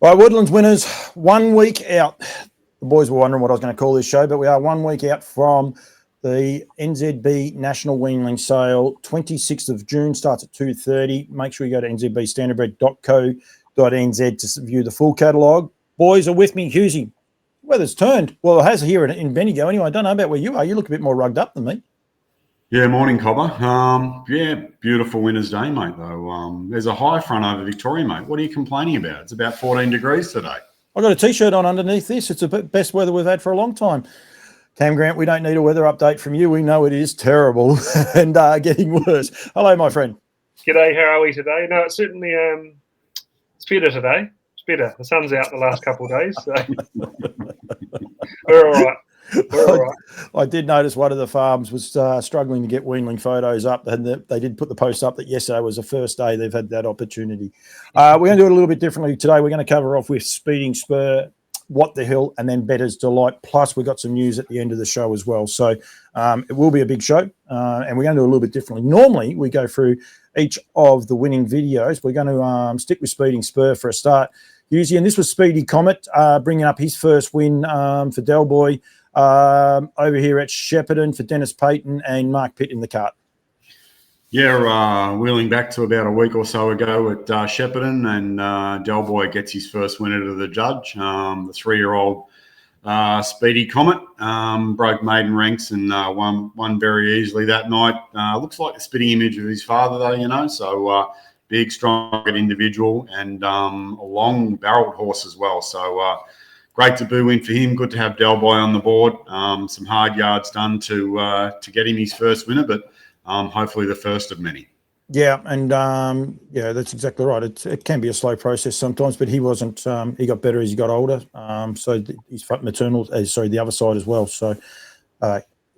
Right, Woodlands winners, 1 week out. The boys were wondering what I was going to call this show, but we are 1 week out from the NZB National Weanling Sale. 26th of June, starts at 2:30. Make sure you go to nzbstandardbred.co.nz to view the full catalogue. Boys are with me. Hughesy, weather's turned. Well, it has here in Bendigo. Anyway, I don't know about where you are. You look a bit more rugged up than me. Yeah, morning, Cobber. Beautiful winter's day, mate, though. There's a high front over Victoria, mate. What are you complaining about? It's about 14 degrees today. I've got a T-shirt on underneath this. It's the best weather we've had for a long time. Cam Grant, we don't need a weather update from you. We know it is terrible and getting worse. Hello, my friend. G'day, how are we today? No, it's certainly it's better today. It's better. The sun's out the last couple of days, so we're all right. I did notice one of the farms was struggling to get weanling photos up, and they did put the post up that yesterday was the first day they've had that opportunity. We're going to do it a little bit differently today. We're going to cover off with Speeding Spur, What the Hill, and then Bettor's Delight. Plus, we've got some news at the end of the show as well. So it will be a big show, and we're going to do it a little bit differently. Normally, we go through each of the winning videos. We're going to stick with Speeding Spur for a start. Usually, and this was Speedy Comet bringing up his first win for Del Boy. Over here at Shepparton for Dennis Payton and Mark Pitt in the cart. Yeah, wheeling back to about a week or so ago at Shepparton, and Del Boy gets his first winner to the judge. The 3-year-old Speedy Comet broke maiden ranks and won very easily that night. Looks like the spitting image of his father, though, so big, strong individual and a long-barreled horse as well. So great debut win for him. Good to have Del Boy on the board. Some hard yards done to get him his first winner, but hopefully the first of many. Yeah, and that's exactly right. It can be a slow process sometimes, but he wasn't. He got better as he got older. So his maternal, the other side as well. So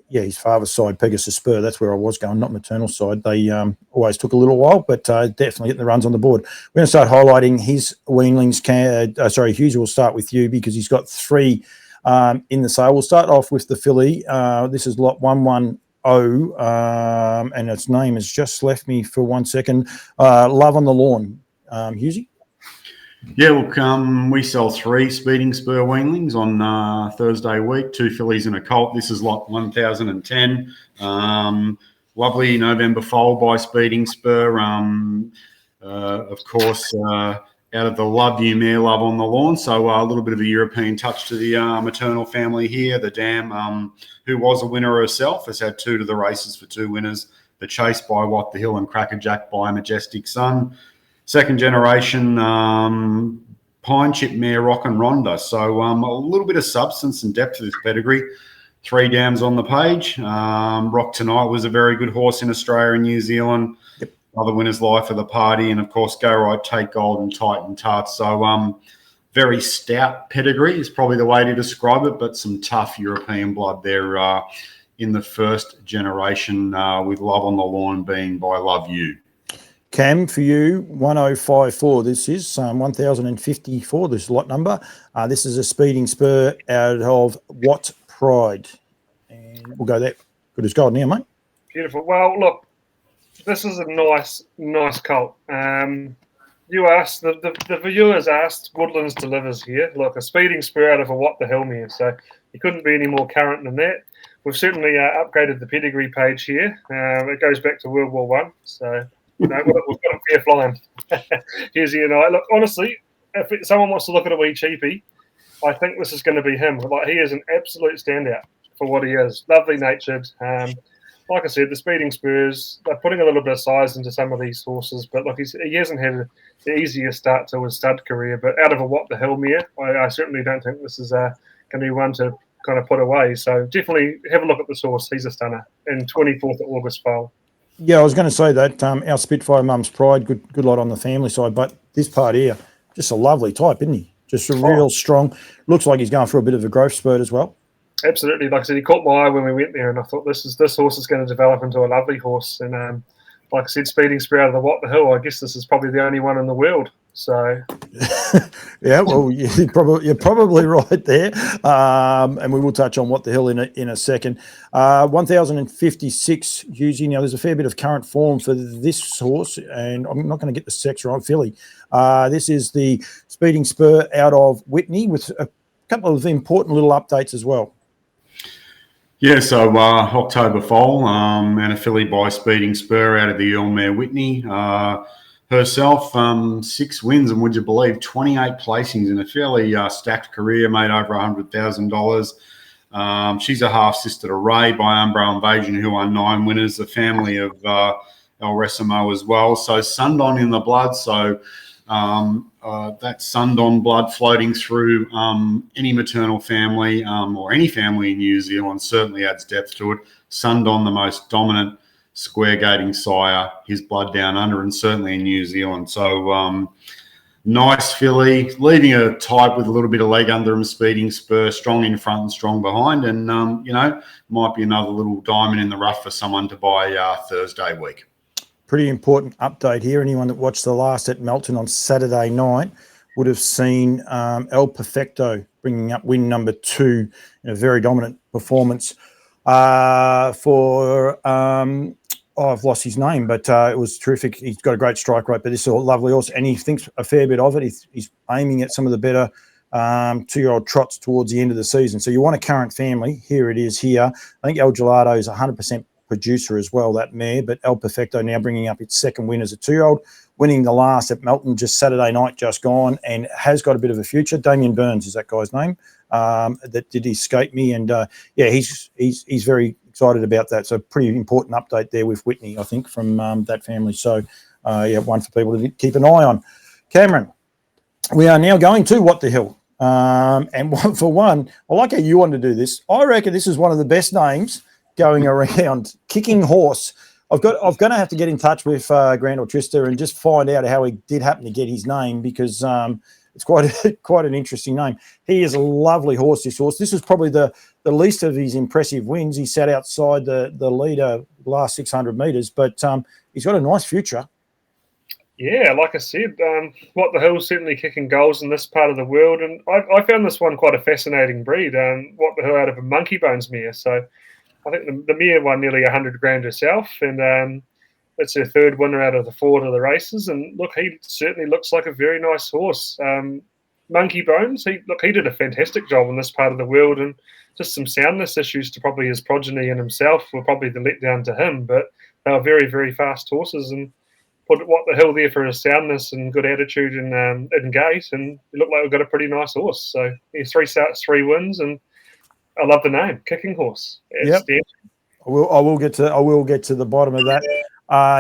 his father's side, Pegasus Spur. That's where I was going, not maternal side. They always took a little while, but definitely getting the runs on the board. We're going to start highlighting his weanlings. Hughes, we'll start with you because he's got 3 in the sale. We'll start off with the filly. This is lot 110, and its name has just left me for 1 second. Love on the Lawn. Hughesy? Yeah, look, we sell 3 Speeding Spur weanlings on Thursday week, 2 fillies and a colt. This is lot 1010. Lovely November foal by Speeding Spur. Of course, out of the Love You Mare, Love on the Lawn. So a little bit of a European touch to the maternal family here. The dam, who was a winner herself, has had 2 to the races for 2 winners. The Chase by What the Hill and Crackerjack by Majestic Sun. Second generation Pine Chip Mare Rock and Ronda. So a little bit of substance and depth to this pedigree. 3 dams on the page. Rock Tonight was a very good horse in Australia and New Zealand. Yep. Other winners, Life of the Party, and of course Go Right, Take Gold and Titan Tart. So very stout pedigree is probably the way to describe it, but some tough European blood there in the first generation with Love on the Lawn being by Love You. Cam, for you, 1054. This is 1054, this lot number. This is a Speeding Spur out of What Pride. And we'll go there. Good as gold now, mate. Beautiful. Well, look, this is a nice colt. You asked, the viewers asked, Woodlands delivers here. Look, a Speeding Spur out of a What the Hell mare. So you couldn't be any more current than that. We've certainly upgraded the pedigree page here. It goes back to World War I. So we've got a fair flying. Here's you and I. Look, honestly, if someone wants to look at a wee cheapie, I think this is going to be him. Like, he is an absolute standout for what he is. Lovely natured. Like I said, the Speeding Spurs, they're putting a little bit of size into some of these horses, but look, he hasn't had the easiest start to his stud career. But out of a What the Hell mare, I certainly don't think this is going to be one to kind of put away. So definitely have a look at this horse. He's a stunner. In 24th of August foal. Yeah, I was going to say that our Spitfire Mum's Pride, good lot on the family side, but this part here, just a lovely type, isn't he? Just a real strong. Looks like he's going for a bit of a growth spurt as well. Absolutely. Like I said, he caught my eye when we went there, and I thought this horse is going to develop into a lovely horse. And like I said, Speeding Spur out of the What the Hill, I guess this is probably the only one in the world. So yeah, well, you're probably right there, and we will touch on What the Hill in a second. 1,056 using. Now, there's a fair bit of current form for this horse, and I'm not going to get the sex right, filly. This is the Speeding Spur out of Whitney with a couple of important little updates as well. Yeah, so October foal and a filly by Speeding Spur out of the Earl Mare Whitney. Herself, 6 wins and, would you believe, 28 placings in a fairly stacked career, made over $100,000. She's a half-sister to Ray by Umbro Invasion, who won 9 winners, the family of El Resimo as well. So Sundon in the blood, so that Sundon blood floating through any maternal family or any family in New Zealand certainly adds depth to it. Sundon, the most dominant square gating sire, his blood down under, and certainly in New Zealand. So nice filly, leaving a type with a little bit of leg under him, Speeding Spur, strong in front and strong behind, and might be another little diamond in the rough for someone to buy Thursday week. Pretty important update here. Anyone that watched the last at Melton on Saturday night would have seen El Perfecto bringing up win number 2 in a very dominant performance for I've lost his name, but it was terrific. He's got a great strike rate, but this is a lovely horse, and he thinks a fair bit of it. He's aiming at some of the better 2-year-old trots towards the end of the season. So you want a current family. Here it is here. I think El Gelato is 100% producer as well, that mare, but El Perfecto now bringing up its 2nd win as a 2-year-old, winning the last at Melton just Saturday night, just gone, and has got a bit of a future. Damien Burns is that guy's name. That did escape me, and he's very excited about that. So pretty important update there with Whitney, I think, from that family. So one for people to keep an eye on. Cameron, we are now going to What the Hill, and for one, I like how you want to do this. I reckon this is one of the best names going around. Kicking Horse. I'm going to have to get in touch with Grant or Trista and just find out how he did happen to get his name, because it's quite an interesting name. He is a lovely horse, this horse. This is probably the least of his impressive wins. He sat outside the leader last 600 metres, but he's got a nice future. Yeah, like I said, What the Hill's certainly kicking goals in this part of the world, and I found this one quite a fascinating breed. What the Hill out of a Monkey Bones mare, so I think the mare won nearly 100 grand herself, and it's her 3rd winner out of the 4 of the races. And look, he certainly looks like a very nice horse. Monkey Bones, he did a fantastic job in this part of the world, and just some soundness issues to probably his progeny and himself were probably the letdown to him. But they were very, very fast horses, and put What the Hill there for his soundness and good attitude and gait, and it looked like we've got a pretty nice horse. So 3 starts, 3 wins, and I love the name, Kicking Horse. Yep. I will get to the bottom of that.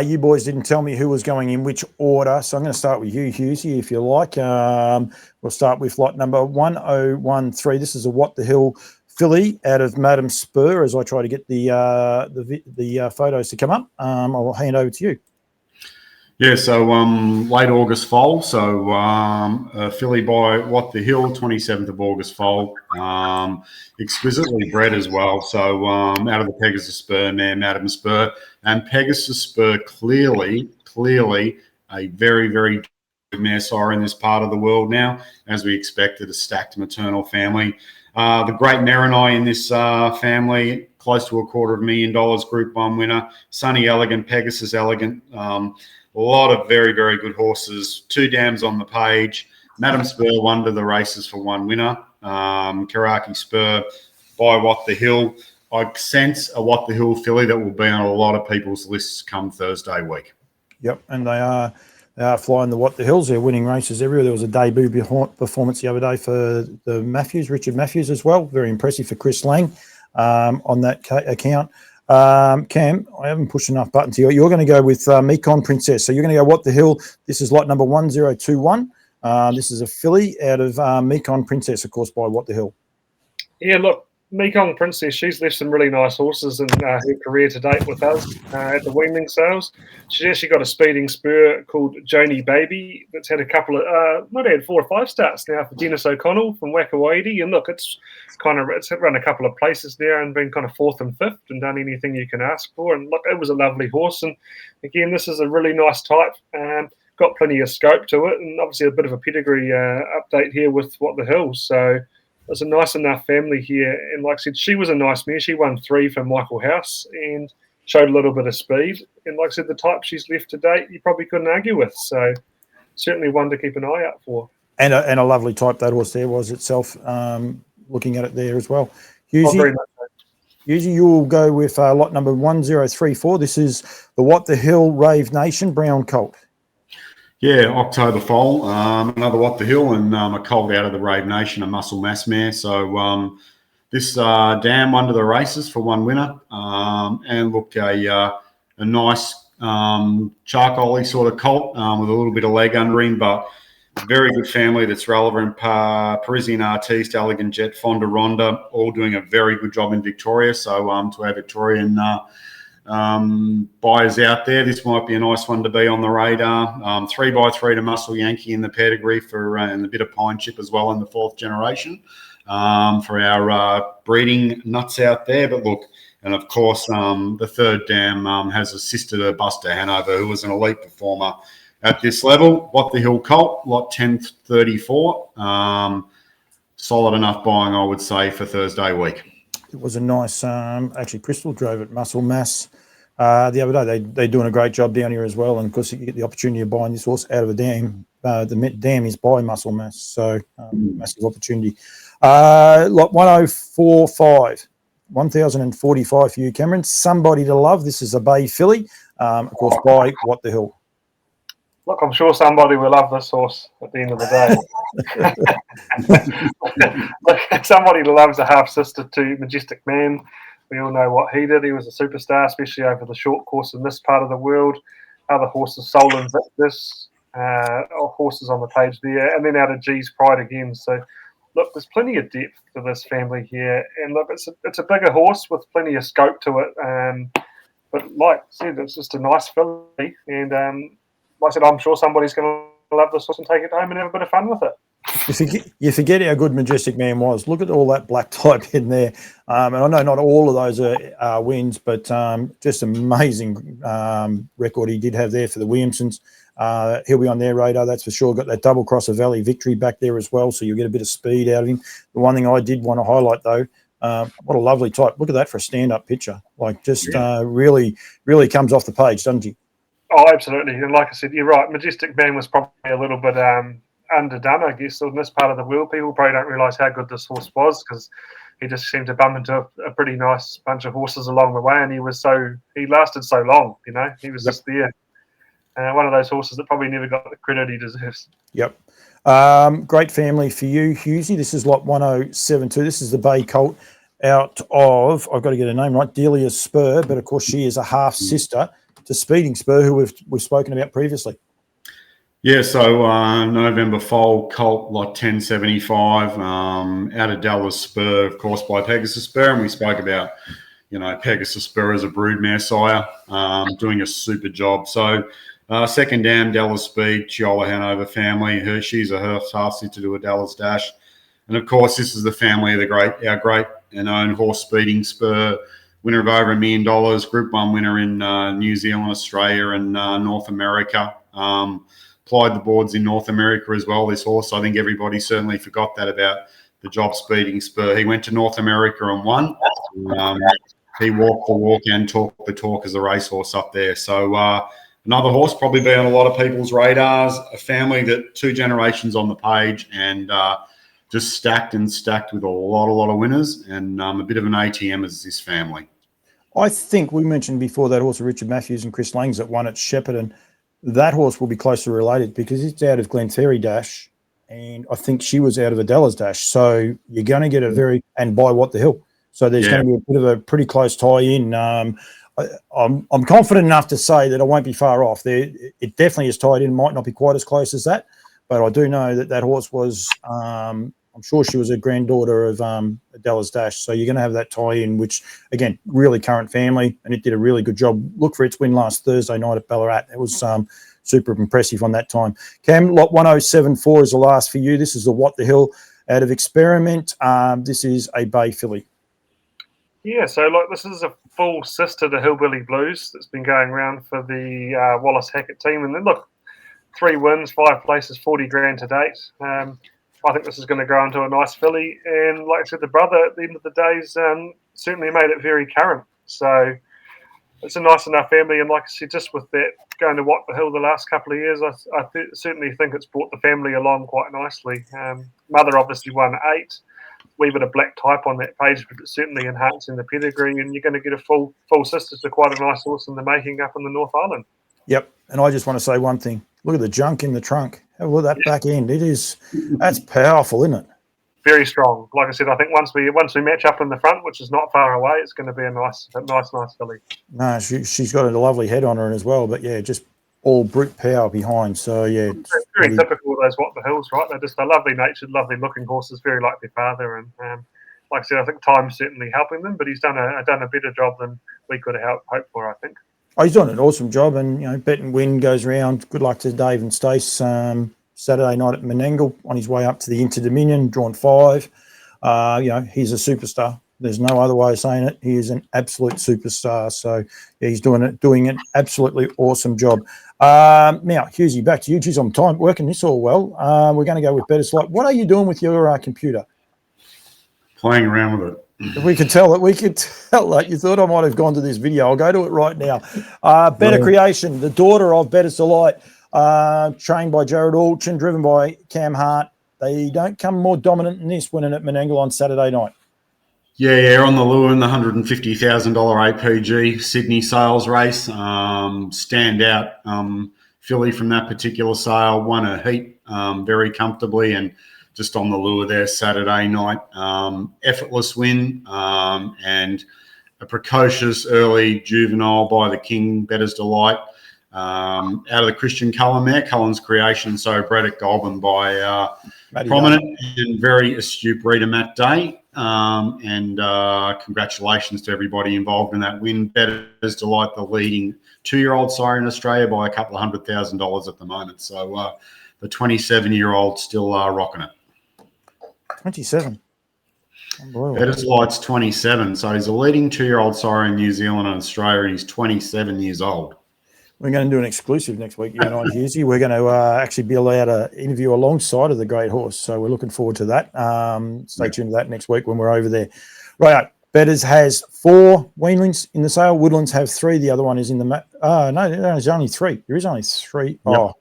You boys didn't tell me who was going in which order, so I'm going to start with you, Hughesy, if you like. We'll start with lot number 1013. This is a What the Hill filly out of Madam Spur. As I try to get the photos to come up, I'll hand over to you. Yeah, so late August foal, so a filly by What the Hill, 27th of August foal, exquisitely bred as well. So out of the Pegasus Spur mare, Madam Spur, and Pegasus Spur clearly a very, very good mare sire in this part of the world now, as we expected, a stacked maternal family. The great Marinai in this family, close to $250,000 Group 1 winner, Sunny Elegant, Pegasus Elegant. A lot of very, very good horses. 2 dams on the page. Madam Spur won to the races for 1 winner. Karaki Spur by What the Hill. I sense a What the Hill filly that will be on a lot of people's lists come Thursday week. Yep, and they are flying the What the Hills. They're winning races everywhere. There was a debut performance the other day for the Richard Matthews as well. Very impressive for Chris Lang on that account. Cam, I haven't pushed enough buttons here. You're going to go with Mekong Princess. So you're going to go What the Hill. This is lot number 1021. This is a filly out of Mekong Princess, of course, by What the Hill. Yeah, look, Mekong Princess, she's left some really nice horses in her career to date with us at the weaning sales. She's actually got a Speeding Spur called Joni Baby that's had a couple of, might have had 4 or 5 starts now for Dennis O'Connell from Wakawaiti. And look, it's run a couple of places now and been kind of 4th and 5th and done anything you can ask for. And look, it was a lovely horse. And again, this is a really nice type. got plenty of scope to it, and obviously a bit of a pedigree update here with What the Hill. So there's a nice enough family here, and like I said, she was a nice mare. She won 3 for Michael House and showed a little bit of speed. And like I said, the type she's left to date, you probably couldn't argue with. So certainly one to keep an eye out for. And a lovely type that horse there was itself, looking at it there as well. Very Hughesy, much so. Usually you'll go with lot number 1034. This is the What the Hill Rave Nation Brown Colt. Yeah, October foal, another What the Hill, and a colt out of the Rave Nation, a muscle mass mare. So this dam won to the races for one winner, and look, a nice charcoal-y sort of colt with a little bit of leg under him, but very good family that's relevant. Parisian Artiste, Elegant Jet, Fonda Ronda, all doing a very good job in Victoria. So to our Victorian buyers out there, this might be a nice one to be on the radar. 3x3 to Muscle Yankee in the pedigree for and a bit of Pine Chip as well in the 4th generation for our breeding nuts out there. But look, and of course the 3rd dam has a sister to Buster Hanover, who was an elite performer at this level. What the Hill colt, lot 1034. Solid enough buying, I would say, for Thursday week. It was a nice, actually, Crystal drove at Muscle Mass the other day. They're doing a great job down here as well. And of course, you get the opportunity of buying this horse out of a dam. The dam is by Muscle Mass. So massive opportunity. Lot 1045. 1,045 for you, Cameron. Somebody to Love. This is a Bay filly, of course, by What the Hill. Look, I'm sure somebody will love this horse at the end of the day. Look, somebody loves a half-sister to Majestic Man. We all know what he did. He was a superstar, especially over the short course in this part of the world. Other horses, Soul Invictus, horses on the page there, and then out of G's Pride again. So, look, there's plenty of depth to this family here. And look, it's a bigger horse with plenty of scope to it. But like I said, it's just a nice filly. And like I said, I'm sure somebody's going to love this horse and take it home and have a bit of fun with it. You forget how good Majestic Man was. Look at all that black type in there. And I know not all of those are wins, but just amazing record he did have there for the Williamsons. He'll be on their radar, that's for sure. Got that double crosser Valley victory back there as well, so you'll get a bit of speed out of him. The one thing I did want to highlight, though, what a lovely type. Look at that for a stand-up picture. Like, just really comes off the page, doesn't he? Oh, absolutely. And like I said, you're right. Majestic Man was probably a little bit underdone, I guess, in this part of the world. People probably don't realise how good this horse was because he just seemed to bump into a pretty nice bunch of horses along the way, and he lasted so long, you know. He was just there. One of those horses that probably never got the credit he deserves. Yep. Great family for you, Hughesy. This is lot 1072. This is the Bay Colt out of, I've got to get her name right, Delia Spur, but of course she is a half-sister to Speeding Spur, who we've spoken about previously. Yeah, so November foal colt lot 1075 out of Dallas Spur, of course, by Pegasus Spur, and we spoke about, you know, Pegasus Spur as a broodmare sire, doing a super job. So second dam, Dallas Speed, Chiola Hanover family. She's a half-sister to a Dallas Dash, and of course, this is the family of our great and own horse Speeding Spur, winner of over $1 million, Group 1 winner in New Zealand, Australia, and North America. Plied the boards in North America as well, this horse. I think everybody certainly forgot that about the job Speeding Spur. He went to North America and won. He walked the walk and talked the talk as a racehorse up there. So another horse probably be on a lot of people's radars, a family that 2 generations on the page and just stacked with a lot of winners, and a bit of an ATM as this family. I think we mentioned before that horse of Richard Matthews and Chris Langs that won at Shepparton. That horse will be closely related because it's out of Glenferrie Dash, and I think she was out of Adela's Dash. So you're going to get and by What the Hill. So there's going to be a bit of a pretty close tie-in. I'm confident enough to say that I won't be far off. It definitely is tied in. Might not be quite as close as that, but I do know that horse was. I'm sure she was a granddaughter of Adela's Dash. So you're going to have that tie-in, which, again, really current family, and it did a really good job. Look for its win last Thursday night at Ballarat. It was super impressive on that time. Cam, lot 1074 is the last for you. This is the What the Hill out of Experiment. This is a Bay filly. Yeah, so look, this is a full sister to Hillbilly Blues that's been going around for the Wallace Hackett team. And then look, 3 wins, 5 places, 40 grand to date. I think this is going to grow into a nice filly. And like I said, the brother at the end of the days certainly made it very current. So it's a nice enough family. And like I said, just with that going to What the Hill the last couple of years, I certainly think it's brought the family along quite nicely. Mother obviously won 8. Wee bit of black type on that page, but it's certainly enhancing the pedigree, and you're going to get a full sister to quite a nice horse in the making up in the North Island. Yep. And I just want to say one thing. Look at the junk in the trunk. Have a look at that back end. That's powerful, isn't it? Very strong. Like I said, I think once we match up in the front, which is not far away, it's going to be a nice filly. No, she's got a lovely head on her as well, but yeah, just all brute power behind. So yeah, it's very typical of those What the Hills, right? They're lovely natured, lovely looking horses, very like their father. And like I said, I think time's certainly helping them, but he's done a better job than we could have hoped for, I think. Oh, he's done an awesome job, and bet and win goes around. Good luck to Dave and Stace. Saturday night at Menangle on his way up to the Inter-Dominion, drawn 5. He's a superstar. There's no other way of saying it. He is an absolute superstar. So yeah, he's doing an absolutely awesome job. Now, Hughesy, back to you. Geez, I'm working this all well. We're going to go with Better Slot. What are you doing with your computer? Playing around with it. We could tell that you thought I might have gone to this video. I'll go to it right now. Better Creation, the daughter of Better Delight, trained by Jared Alchin, driven by Cam Hart. They don't come more dominant than this, winning at Menangle on Saturday night. Yeah, on the lure in the $150,000 APG Sydney sales race. Standout filly from that particular sale, won a heat very comfortably, and just on the lure there Saturday night. Effortless win and a precocious early juvenile by the King, Better's Delight. Out of the Christian Cullen mare, Cullen's Creation, so bred at Goulburn by prominent and very astute breeder Matt Day. Congratulations to everybody involved in that win. Better's Delight, the leading 2-year-old sire in Australia by a couple of $100,000 at the moment. So the 27-year-old still rocking it. 27. Better's Delight's 27, so he's a leading 2-year-old sire in New Zealand and Australia, and he's 27 years old. We're going to do an exclusive next week, you and I, Hughesy. We're going to actually be allowed to interview alongside of the great horse, so we're looking forward to that. Stay tuned to that next week when we're over there. Right, Better's has 4 weanlings in the sale. Woodlands have 3. The other one is in the no, there's only 3. There is only 3. Yep. Oh,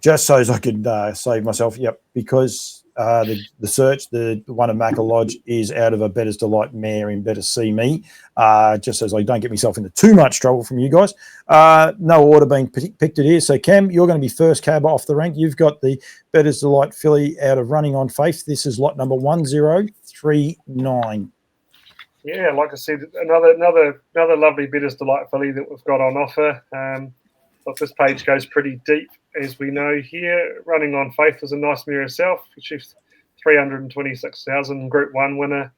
just so as I could save myself. Yep, because the search, the one at Mackle Lodge, is out of a Better's Delight mare in Better See Me. Just as I don't get myself into too much trouble from you guys. No order being picked it here. So, Cam, you're going to be first cab off the rank. You've got the Better's Delight filly out of Running on Faith. This is lot number 1039. Yeah, like I said, another lovely Better's Delight filly that we've got on offer. Look, this page goes pretty deep, as we know here. Running on Faith is a nice mare herself. She's 326,000, Group 1 winner.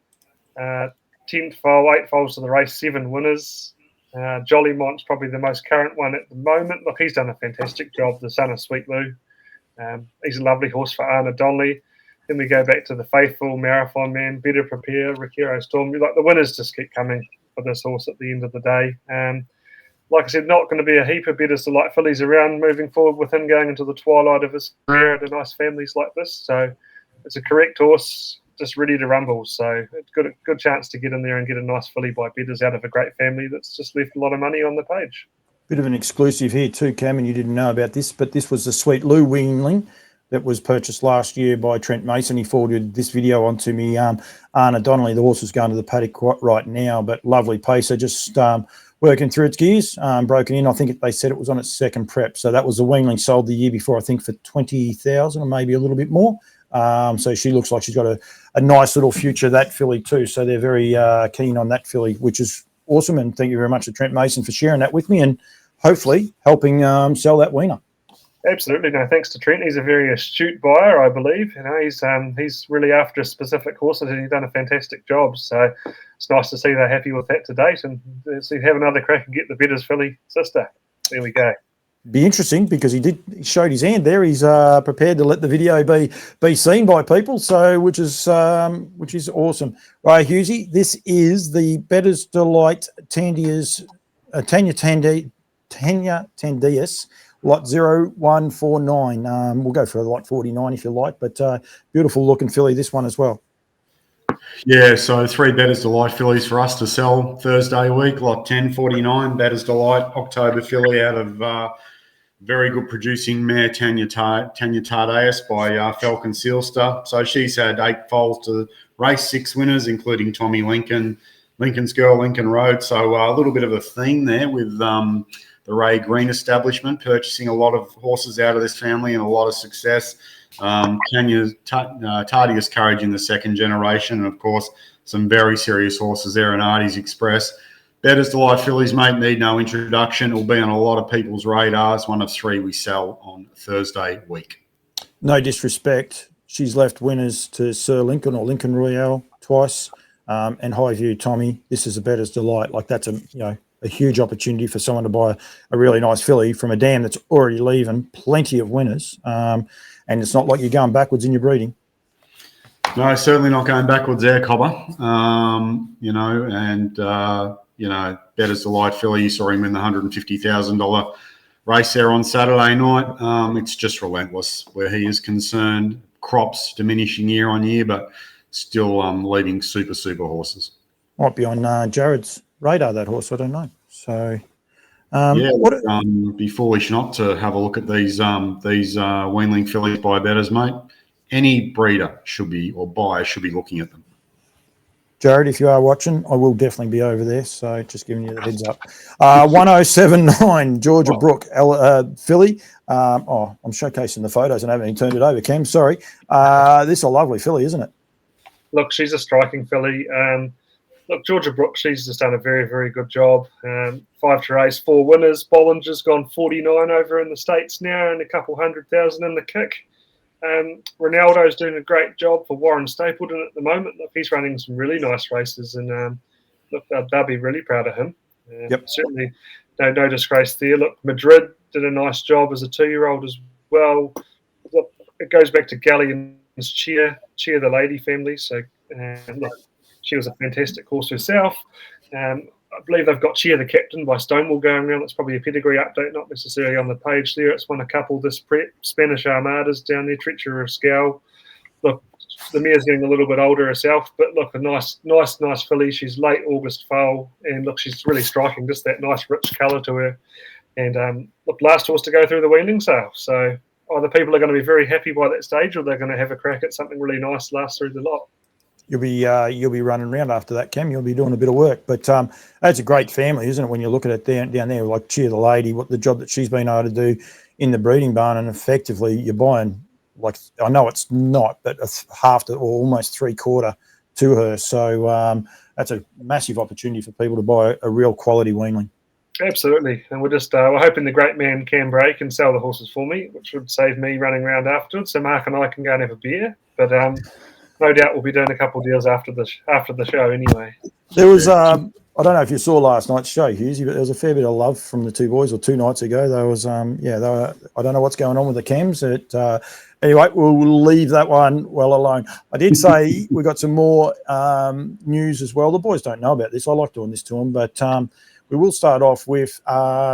10th foal, 8 foals to the race, 7 winners. Jollymont's probably the most current one at the moment. Look, he's done a fantastic job, the son of Sweet Lou. He's a lovely horse for Anna Donnelly. Then we go back to the faithful Marathon Man, Better Prepare, Ricciero Storm. Like, the winners just keep coming for this horse at the end of the day. Like I said, not going to be a heap of Better's Delight fillies around moving forward with him going into the twilight of his career at a nice families like this. So it's a correct horse, just ready to rumble. So it's good chance to get in there and get a nice filly by Better's out of a great family that's just left a lot of money on the page. Bit of an exclusive here too, Cam, and you didn't know about this, but this was the Sweet Lou weanling that was purchased last year by Trent Mason. He forwarded this video on to me. Anna Donnelly, the horse is going to the paddock right now, but lovely pacer, just working through its gears, broken in. I think they said it was on its second prep. So that was the weanling sold the year before, I think, for 20,000 or maybe a little bit more. So she looks like she's got a nice little future, that filly too. So they're very keen on that filly, which is awesome. And thank you very much to Trent Mason for sharing that with me and hopefully helping sell that weaner. Absolutely. No, thanks to Trent. He's a very astute buyer, I believe. You know, he's really after a specific horse and he's done a fantastic job. So it's nice to see they're happy with that to date and see have another crack and get the Better's filly sister. There we go. Be interesting because he showed his hand there. He's prepared to let the video be seen by people, so which is awesome. Right, Hughesy, this is the Better's Delight Tanya Tandias lot 0149. We'll go for lot 49 if you like, but beautiful looking filly, this one as well. Yeah, so 3 Better's Delight fillies for us to sell Thursday week, lot 1049, Better's Delight, October filly out of very good producing mare Tanya Tardaeus by Falcon Sealster. So she's had 8 foals to race, 6 winners, including Tommy Lincoln, Lincoln's Girl, Lincoln Road. So a little bit of a theme there with the Ray Green establishment purchasing a lot of horses out of this family and a lot of success. Tanya's Tardius Courage in the second generation, and of course some very serious horses there in Artie's Express. Better's Delight fillies, mate, need no introduction. It will be on a lot of people's radars. One of 3 we sell on Thursday week. No disrespect, she's left winners to Sir Lincoln or Lincoln Royale twice, and Highview Tommy. This is a Better's Delight. Like, that's a huge opportunity for someone to buy a really nice filly from a dam that's already leaving plenty of winners. And it's not like you're going backwards in your breeding. No, certainly not going backwards there, Cobber. Better's Delight filly, you saw him win the $150,000 race there on Saturday night. It's just relentless where he is concerned. Crops diminishing year on year, but still leading super horses. Might be on Jared's radar, that horse. I don't know. So, be foolish not to have a look at these weanling fillies by Betters, mate. Any breeder should be, or buyer should be looking at them. Jared, if you are watching, I will definitely be over there. So just giving you the heads up. 1079 Georgia Brook filly. I'm showcasing the photos and I haven't even turned it over, Cam. Sorry. This is a lovely filly, isn't it? Look, she's a striking filly. Look, Georgia Brook, she's just done a very, very good job. 5 to race, 4 winners. Bollinger's gone 49 over in the States now and a couple 100,000 in the kick. Ronaldo's doing a great job for Warren Stapleton at the moment. Look, he's running some really nice races, and they'll be really proud of him. Certainly, no disgrace there. Look, Madrid did a nice job as a 2-year-old as well. Look, it goes back to Galleon's Cheer the lady family. So, look, she was a fantastic horse herself. I believe they've got Cheer the Captain by Stonewall going around. It's probably a pedigree update, not necessarily on the page there. It's won a couple this Spanish Armadas down there, Treacher of Scowl. Look, the mare's getting a little bit older herself, but look, a nice filly. She's late August foal, and look, she's really striking, just that nice rich colour to her. And look, last horse to go through the weaning sale. So either people are going to be very happy by that stage, or they're going to have a crack at something really nice last through the lot. You'll be running around after that, Cam. You'll be doing a bit of work. But that's a great family, isn't it, when you look at it down there, like Cheer the Lady, what the job that she's been able to do in the breeding barn, and effectively you're buying, like, I know it's not, but it's half to, or almost 3/4 to her. So that's a massive opportunity for people to buy a real quality weanling. Absolutely. And we're hoping the great man Cam Bray can sell the horses for me, which would save me running around afterwards. So Mark and I can go and have a beer. But no doubt we'll be doing a couple of deals after the show anyway. There was, I don't know if you saw last night's show, Hughesy, but there was a fair bit of love from the two boys, or 2 nights ago. There was, I don't know what's going on with the Cams. Anyway, we'll leave that one well alone. I did say we got some more news as well. The boys don't know about this. I like doing this to them, but we will start off with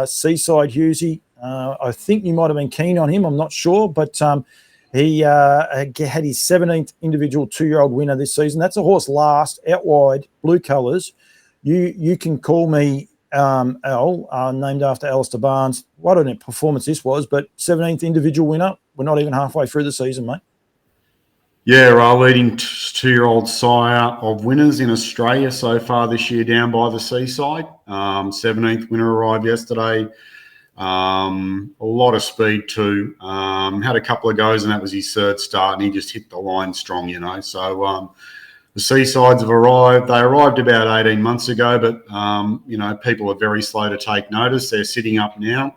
Seaside Hughesy. I think you might have been keen on him. I'm not sure, but he had his 17th individual 2-year-old winner this season. That's a horse last, out wide, blue colours. You can call me Al, named after Alistair Barnes. What a performance this was, but 17th individual winner. We're not even halfway through the season, mate. Yeah, our leading 2-year-old sire of winners in Australia so far this year down by the Seaside. 17th winner arrived yesterday. A lot of speed too. Had a couple of goes, and that was his 3rd start, and he just hit the line strong, So the Seasides have arrived. They arrived about 18 months ago, but, people are very slow to take notice. They're sitting up now.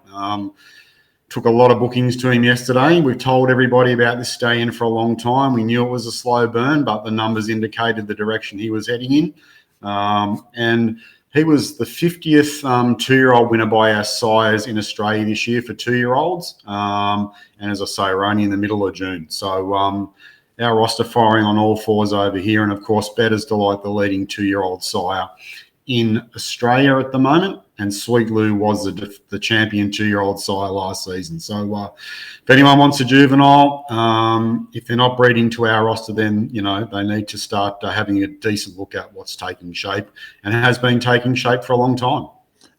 Took a lot of bookings to him yesterday. We've told everybody about this stay in for a long time. We knew it was a slow burn, but the numbers indicated the direction he was heading in. And he was the 50th 2-year-old winner by our sires in Australia this year for 2-year-olds. And as I say, we're only in the middle of June. So our roster firing on all 4s over here. And, of course, Better's Delight, the leading 2-year-old sire in Australia at the moment, and Sweet Lou was the champion 2-year-old sire last season. So if anyone wants a juvenile, if they're not breeding to our roster, then, they need to start having a decent look at what's taking shape and has been taking shape for a long time.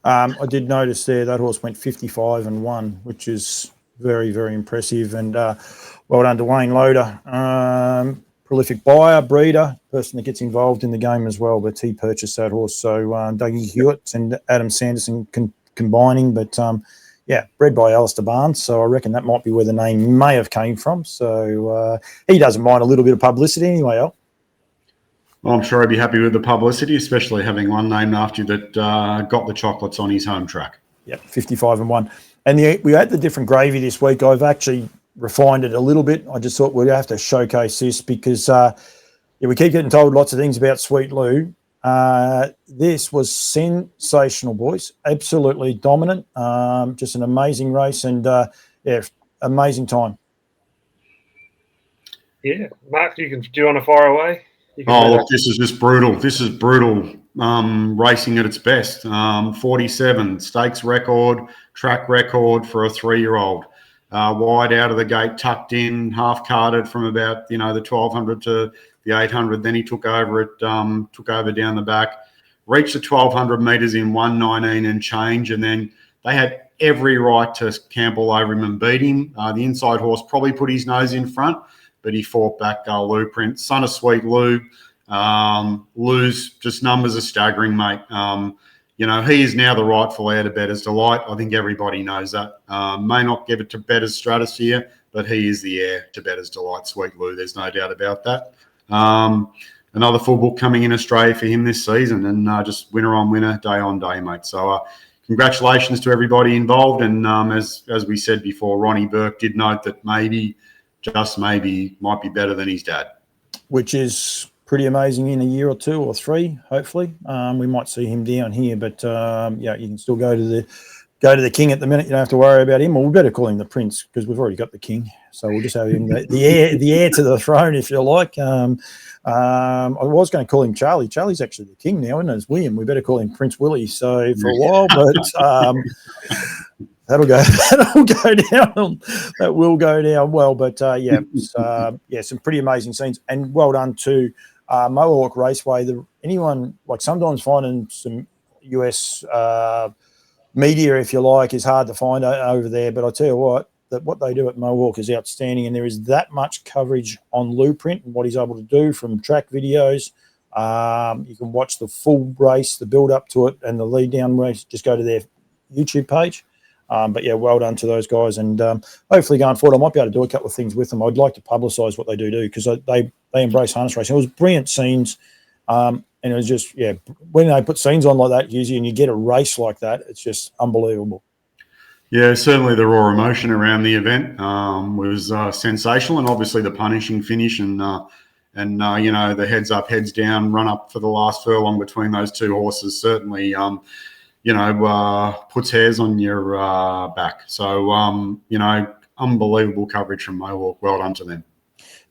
I did notice there that horse went 55-1, which is very, very impressive. And well done to Wayne Loader. Prolific buyer, breeder, person that gets involved in the game as well, but he purchased that horse. So Dougie Hewitt and Adam Sanderson combining, but bred by Alistair Barnes, so I reckon that might be where the name may have came from. So he doesn't mind a little bit of publicity anyway, Al. Well, I'm sure he'd be happy with the publicity, especially having one named after you that got the chocolates on his home track. Yep, 55-1. And we had the different gravy this week. I've actually refined it a little bit. I just thought we'd have to showcase this because we keep getting told lots of things about Sweet Lou. This was sensational, boys. Absolutely dominant. Just an amazing race and amazing time. Yeah, Mark, do you want to fire away? Look, this is just brutal. This is brutal racing at its best. 47 stakes record, track record for a 3-year-old. Wide out of the gate, tucked in, half carted from about the 1200 to the 800. Then he took over down the back, reached the 1200 metres in 1:19 and change, and then they had every right to camp all over him and beat him. The inside horse probably put his nose in front, but he fought back. Lou Print, son of Sweet Lou. Lou's just numbers are staggering, mate. He is now the rightful heir to Bettor's Delight. I think everybody knows that. May not give it to Bettor's Stratosphere, but he is the heir to Bettor's Delight, Sweet Lou. There's no doubt about that. Another full book coming in Australia for him this season, and just winner on winner, day on day, mate. So congratulations to everybody involved. And as we said before, Ronnie Burke did note that maybe, just maybe, might be better than his dad. Which is pretty amazing in a year or 2 or 3, hopefully. We might see him down here, but you can still go to the king at the minute. You don't have to worry about him. Or we better call him the prince because we've already got the king. So we'll just have him the heir to the throne, if you like. I was going to call him Charlie. Charlie's actually the king now, isn't it? It's William. We better call him Prince Willie. So for a while, but that'll go down. That will go down well. But some pretty amazing scenes, and well done to Mohawk Raceway. Anyone sometimes finding some US media, if you like, is hard to find over there. But I tell you what they do at Mohawk is outstanding, and there is that much coverage on Lou Print and what he's able to do from track videos. You can watch the full race, the build up to it, and the lead down race. Just go to their YouTube page. Well done to those guys, and hopefully going forward, I might be able to do a couple of things with them. I'd like to publicise what they do because they embrace harness racing. It was brilliant scenes, and it was just when they put scenes on like that, usually, and you get a race like that, it's just unbelievable. Yeah, certainly the raw emotion around the event was sensational, and obviously the punishing finish and the heads up, heads down, run up for the last furlong between those two horses certainly. Puts hairs on your back. So, unbelievable coverage from Mohawk. Well done to them.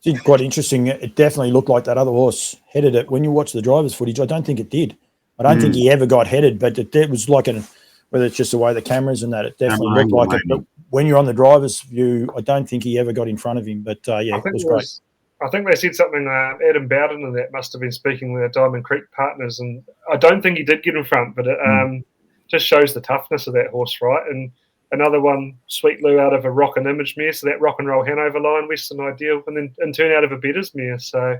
It's quite interesting. It definitely looked like that other horse headed it. When you watch the driver's footage, I don't think it did. I don't think he ever got headed, but it was like whether it's just the way the cameras and that, it definitely looked like it. But when you're on the driver's view, I don't think he ever got in front of him. But, it was great. I think they said something, Adam Bowden and that must have been speaking with their Diamond Creek partners, and I don't think he did get in front, but it just shows the toughness of that horse, right? And another one, Sweet Lou, out of a Rock and Image mare, so that Rock and Roll Hanover line, Western Ideal, and then in turn out of a Bettors mare. So,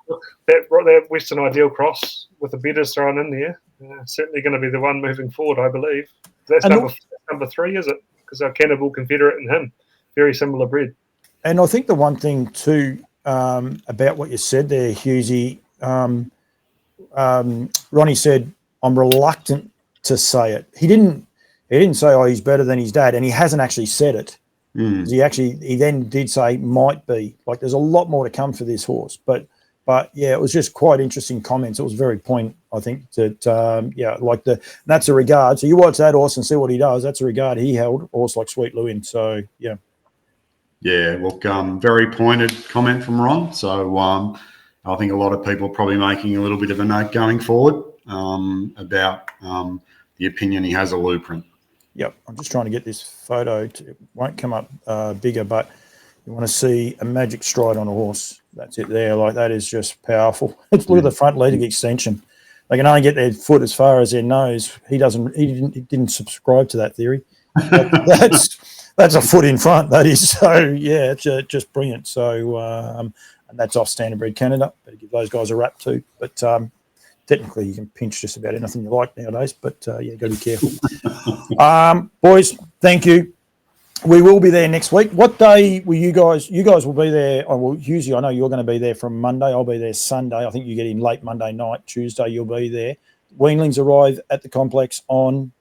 look, that Western Ideal cross with the Bettors thrown in there, certainly going to be the one moving forward, I believe. That's number 3, is it? Because our Cannibal Confederate and him, very similar breed. And I think the one thing too about what you said there, Hughesy, Ronnie said, I'm reluctant to say it. He didn't say, he's better than his dad, and he hasn't actually said it. He then did say might be. Like, there's a lot more to come for this horse. But it was just quite interesting comments. It was very point, I think, that that's a regard. So you watch that horse and see what he does. That's a regard he held, a horse like Sweet Lou in. So Yeah, look, very pointed comment from Ron. So, I think a lot of people are probably making a little bit of a note going forward about the opinion he has of Blueprint. Yep, I'm just trying to get this photo. It won't come up bigger, but you want to see a magic stride on a horse. That's it there. Like, that is just powerful. Look at the front leg extension. They can only get their foot as far as their nose. He didn't subscribe to that theory. That's a foot in front. That is. So yeah, it's just brilliant. So and that's off Standardbred Canada. Better give those guys a rap too. But technically, you can pinch just about anything you like nowadays. But yeah, got to be careful. Boys, thank you. We will be there next week. What day will you guys? You guys will be there. Oh, well, usually I know you're going to be there from Monday. I'll be there Sunday. I think you get in late Monday night. Tuesday you'll be there. Weanlings arrive at the complex on.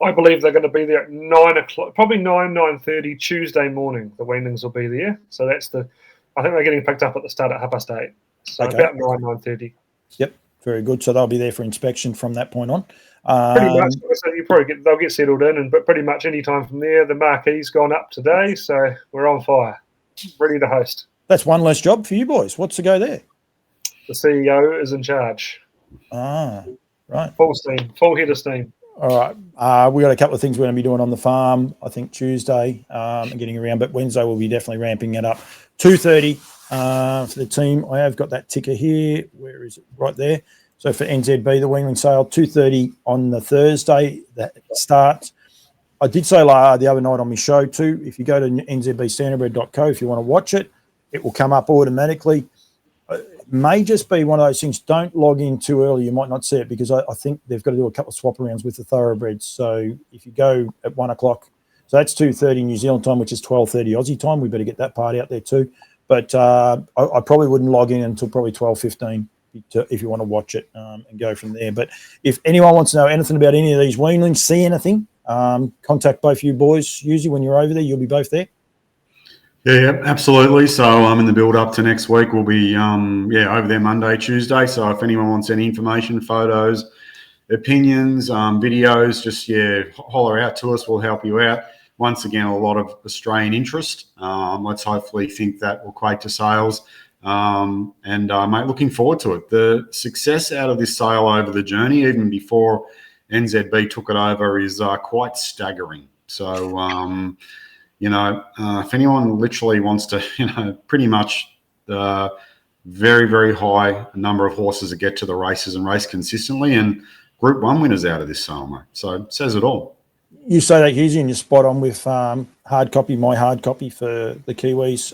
I believe they're going to be there at 9 o'clock, probably 9:30 Tuesday morning. The Weanlings will be there. So that's the. I think they're getting picked up at the start at 8:30. So Okay. about 9:30. Yep, very good. So they'll be there for inspection from that point on. Pretty much. So they'll get settled in, but pretty much any time from there. The marquee's gone up today, so we're on fire, ready to host. That's one less job for you boys. What's to go there? The CEO is in charge. Ah, right. Full steam, full head of steam. All right. We got a couple of things we're going to be doing on the farm, I think Tuesday, and getting around, but Wednesday we'll be definitely ramping it up. 2:30 for the team. I have got that ticker here. Where is it? Right there. So for NZB, the Weanling sale, 2:30 on the Thursday, that starts. I did say the other night on my show too, if you go to nzbstandardbred.co, if you want to watch it, it will come up automatically. It may just be one of those things, don't log in too early. You might not see it because I think they've got to do a couple of swap arounds with the thoroughbreds. So if you go at 1 o'clock, so that's 2:30 New Zealand time, which is 12:30 Aussie time. We better get that part out there too. But I probably wouldn't log in until probably 12:15. If you want to watch it and go from there. But if anyone wants to know anything about any of these weanlings, see anything, contact both you boys. Usually when you're over there, you'll be both there. Yeah, absolutely. So I'm in the build up to next week. We'll be over there Monday, Tuesday. So if anyone wants any information, photos, opinions, videos, just holler out to us. We'll help you out. Once again, a lot of Australian interest. Let's hopefully think that will equate to sales. Mate, looking forward to it. The success out of this sale over the journey, even before NZB took it over, is quite staggering. So, if anyone literally wants to, pretty much very, very high number of horses that get to the races and race consistently, and Group 1 winners out of this sale, mate. So it says it all. You say that, Husey, and you're spot on with hard copy, my hard copy for the Kiwis.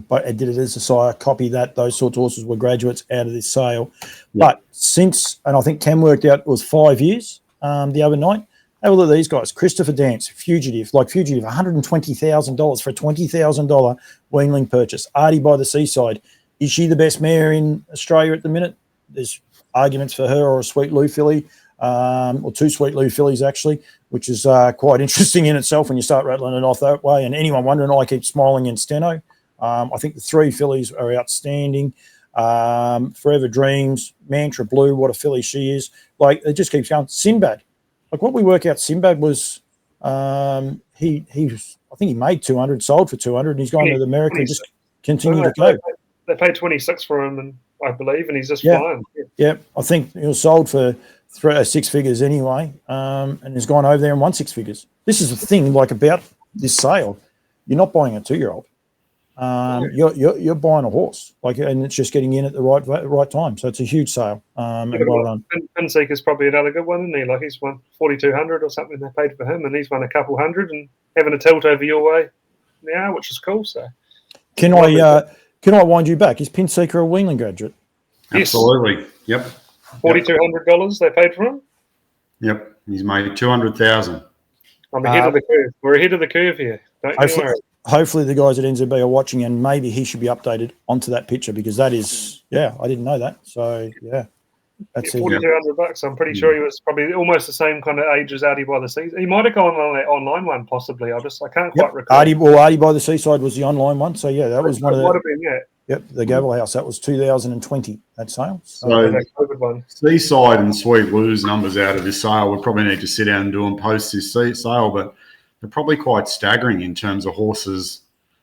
But I did it as a sire copy that those sorts of horses were graduates out of this sale. Yep. But since, and I think Cam worked out it was 5 years the other night. Have a look at these guys. Christopher Dance, Fugitive, $120,000 for a $20,000 weanling purchase. Artie by the Seaside. Is she the best mare in Australia at the minute? There's arguments for her or a Sweet Lou filly. Or two Sweet Lou fillies, actually, which is quite interesting in itself when you start rattling it off that way. And anyone wondering, I keep smiling in steno. I think the three fillies are outstanding. Forever Dreams, Mantra Blue, what a filly she is. Like, it just keeps going. Sinbad. Like, what we work out, Sinbad was, he was, I think he made 200, sold for 200, and he's gone to America and just continued to go. They paid 26 for him, and I believe, and he's just flying. Yeah, I think he was sold for 6 figures anyway, and has gone over there and won 6 figures. This is the thing, like, about this sale. You're not buying a 2-year-old. You're buying a horse, and it's just getting in at the right time. So it's a huge sale. And well done. Pinseeker's probably another good one, isn't he? Like, he's won 4,200 or something. They paid for him, and he's won a couple hundred and having a tilt over your way now, which is cool. So, can I wind you back? Is Pinseeker a weanling graduate? Yes. Absolutely. Yep. $4,200 they paid for him. Yep, he's made 200,000. I'm ahead of the curve. We're ahead of the curve here. Hopefully the guys at NZB are watching, and maybe he should be updated onto that picture, because that is, I didn't know that. So that's $4,200. I'm pretty sure he was probably almost the same kind of age as Artie by the Seaside. He might have gone on that online one, possibly. I can't quite recall. Artie by the Seaside was the online one. So that was one of the. Might have been, Yep, the Gavel House. That was 2020. That sale. So Seaside and Sweet Lou's numbers out of this sale, we probably need to sit down and do them post this sale, but they're probably quite staggering in terms of horses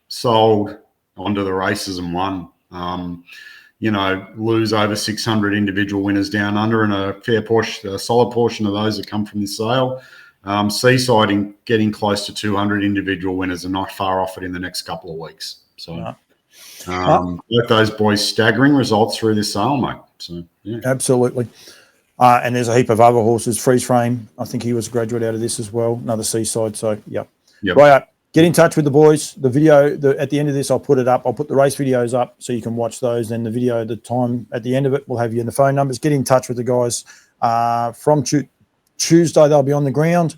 sold onto the races and won. lose over 600 individual winners down under, and a solid portion of those that come from this sale. Seaside getting close to 200 individual winners are not far off it in the next couple of weeks. So both those boys staggering results through this sale, mate. So yeah, absolutely. And there's a heap of other horses. Freeze Frame, I think he was a graduate out of this as well. Another Seaside. So Yep. Right. Get in touch with the boys. The video at the end of this, I'll put it up. I'll put the race videos up so you can watch those. Then the video, the time at the end of it, we'll have you in the phone numbers. Get in touch with the guys. From Tuesday, they'll be on the ground.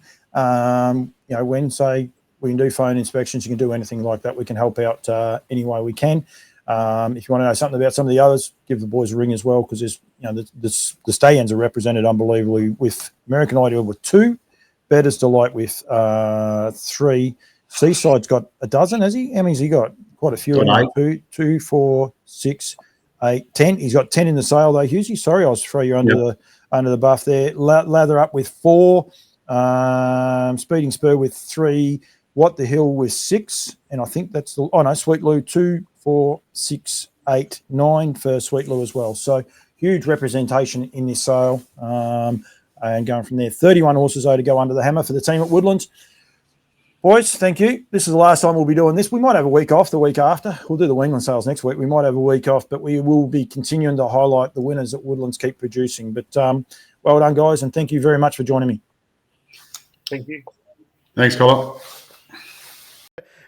Wednesday, we can do phone inspections. You can do anything like that. We can help out any way we can. If you want to know something about some of the others, give the boys a ring as well, because there's, the Stallions are represented unbelievably with American Ideal with 2, Bettor's Delight with 3. Seaside's got a dozen, has he? How many's he got? Quite a few. 2, 4, 6, 8, 10. He's got 10 in the sale though, Hughesy. Sorry, I was throw you under the buff there. Lather Up with 4, Speeding Spur with 3, What the Hill with 6, and I think that's Sweet Lou 2, 4, 6, 8, 9 for Sweet Lou as well. So huge representation in this sale. And going from there, 31 horses to go under the hammer for the team at Woodlands. Boys, thank you. This is the last time we'll be doing this. We might have a week off the week after. We'll do the Wingland sales next week. We might have a week off, but we will be continuing to highlight the winners that Woodlands keep producing. But well done, guys, and thank you very much for joining me. Thank you. Thanks, Colin.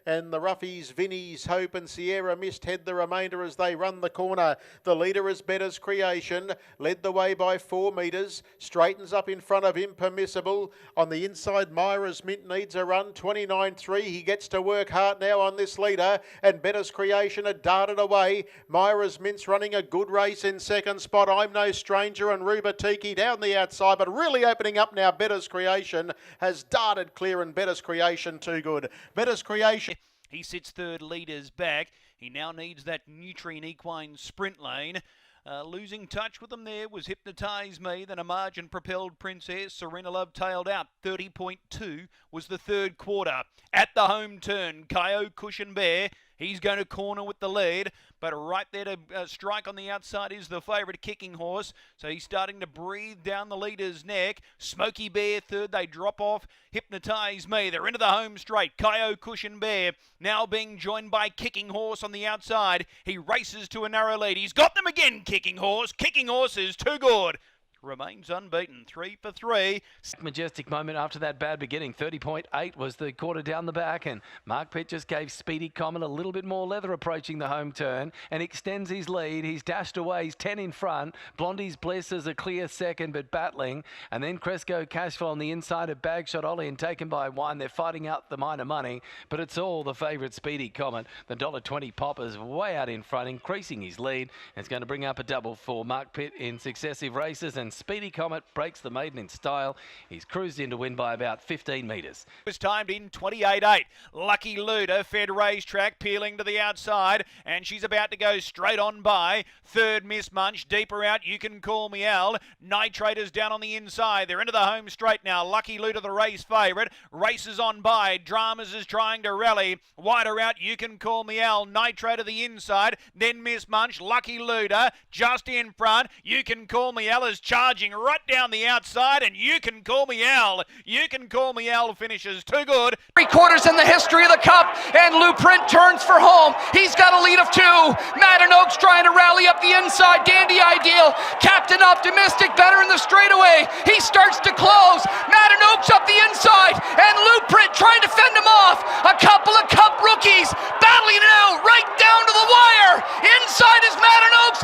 And the roughies, Vinnie's, Hope and Sierra Mist head the remainder as they run the corner. The leader is Bettor's Creation, led the way by 4 metres, straightens up in front of Impermissible. On the inside, Myra's Mint needs a run, 29.3. He gets to work hard now on this leader, and Bettor's Creation had darted away. Myra's Mint's running a good race in second spot. I'm No Stranger and Ruba Tiki down the outside, but really opening up now. Bettor's Creation has darted clear, and Bettor's Creation too good. Bettor's Creation. He sits third, leaders back. He now needs that Nutrien Equine sprint lane. Losing touch with them there was Hypnotize Me, then a margin-propelled Princess. Serena Love tailed out. 30.2 was the third quarter. At the home turn, Kyo Cushion Bear. He's going to corner with the lead, but right there to strike on the outside is the favourite, Kicking Horse. So he's starting to breathe down the leader's neck. Smoky Bear third, they drop off. Hypnotize Me, they're into the home straight. Kyo Cushion Bear now being joined by Kicking Horse on the outside. He races to a narrow lead. He's got them again, Kicking Horse. Kicking Horse is too good. Remains unbeaten, 3 for 3. Majestic moment after that bad beginning. 30.8 was the quarter down the back, and Mark Pitt just gave Speedy Common a little bit more leather approaching the home turn and extends his lead. He's dashed away. He's 10 in front. Blondie's Bliss is a clear second, but battling. And then Cresco Cashflow on the inside of Bagshot Ollie and taken by 1. They're fighting out the minor money, but it's all the favourite Speedy Comet. The $1.20 Popper's way out in front, increasing his lead. It's going to bring up a double for Mark Pitt in successive races, and Speedy Comet breaks the maiden in style. He's cruised in to win by about 15 metres. Was timed in 28.8. Lucky Luda fed racetrack, peeling to the outside, and she's about to go straight on by. Third, Miss Munch, deeper out, You Can Call Me Al. Nitrators down on the inside. They're into the home straight now. Lucky Luda, the race favourite, races on by. Dramas is trying to rally. Wider out, You Can Call Me Al. Nitrator the inside, then Miss Munch. Lucky Luda just in front. You Can Call Me Al is charging right down the outside, and You Can Call Me Al. You Can Call Me Al finishes too good. 3 quarters in the history of the Cup, and Blueprint turns for home. He's got a lead of 2. Madden Oaks trying to rally up the inside. Dandy Ideal, Captain Optimistic, better in the straightaway. He starts to close. Madden Oaks up the inside, and Blueprint trying to fend him off. A couple of Cup rookies battling it out right down to the wire. Inside is Madden Oaks,